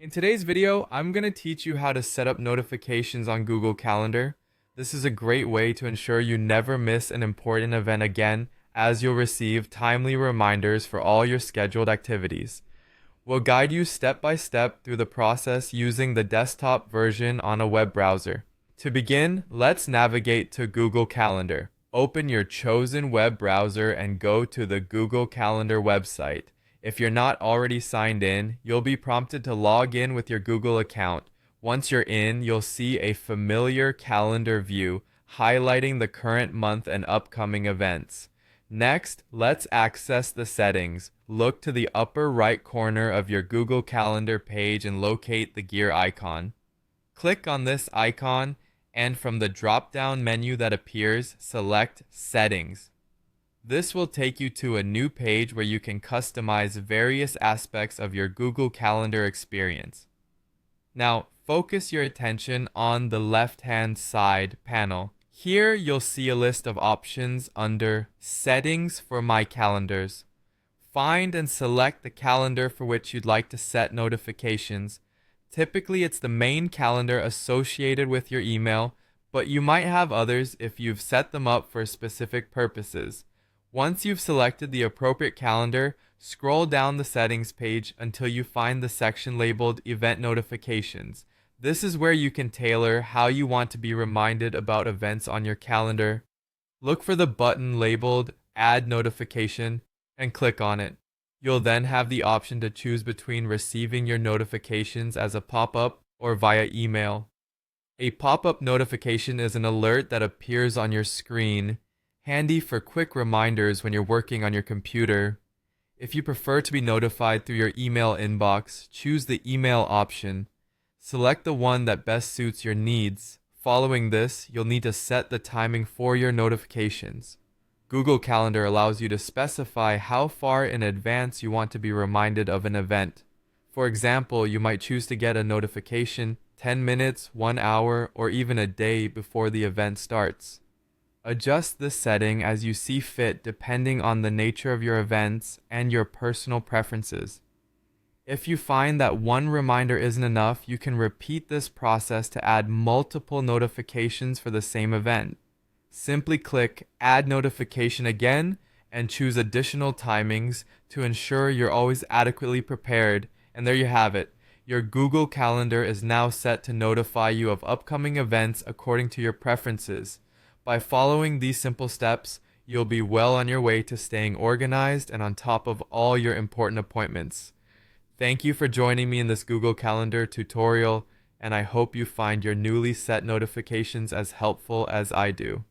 In today's video, I'm going to teach you how to set up notifications on Google Calendar. This is a great way to ensure you never miss an important event again, as you'll receive timely reminders for all your scheduled activities. We'll guide you step by step through the process using the desktop version on a web browser. To begin, let's navigate to Google Calendar. Open your chosen web browser and go to the Google Calendar website. If you're not already signed in, you'll be prompted to log in with your Google account. Once you're in, you'll see a familiar calendar view highlighting the current month and upcoming events. Next, let's access the settings. Look to the upper right corner of your Google Calendar page and locate the gear icon. Click on this icon, and from the drop-down menu that appears, select Settings. This will take you to a new page where you can customize various aspects of your Google Calendar experience. Now, focus your attention on the left-hand side panel. Here, you'll see a list of options under Settings for My Calendars. Find and select the calendar for which you'd like to set notifications. Typically, it's the main calendar associated with your email, but you might have others if you've set them up for specific purposes. Once you've selected the appropriate calendar, scroll down the settings page until you find the section labeled Event Notifications. This is where you can tailor how you want to be reminded about events on your calendar. Look for the button labeled Add Notification and click on it. You'll then have the option to choose between receiving your notifications as a pop-up or via email. A pop-up notification is an alert that appears on your screen, handy for quick reminders when you're working on your computer. If you prefer to be notified through your email inbox, choose the email option. Select the one that best suits your needs. Following this, you'll need to set the timing for your notifications. Google Calendar allows you to specify how far in advance you want to be reminded of an event. For example, you might choose to get a notification 10 minutes, 1 hour, or even a day before the event starts. Adjust this setting as you see fit depending on the nature of your events and your personal preferences. If you find that one reminder isn't enough, you can repeat this process to add multiple notifications for the same event. Simply click Add Notification again and choose additional timings to ensure you're always adequately prepared. And there you have it. Your Google Calendar is now set to notify you of upcoming events according to your preferences. By following these simple steps, you'll be well on your way to staying organized and on top of all your important appointments. Thank you for joining me in this Google Calendar tutorial, and I hope you find your newly set notifications as helpful as I do.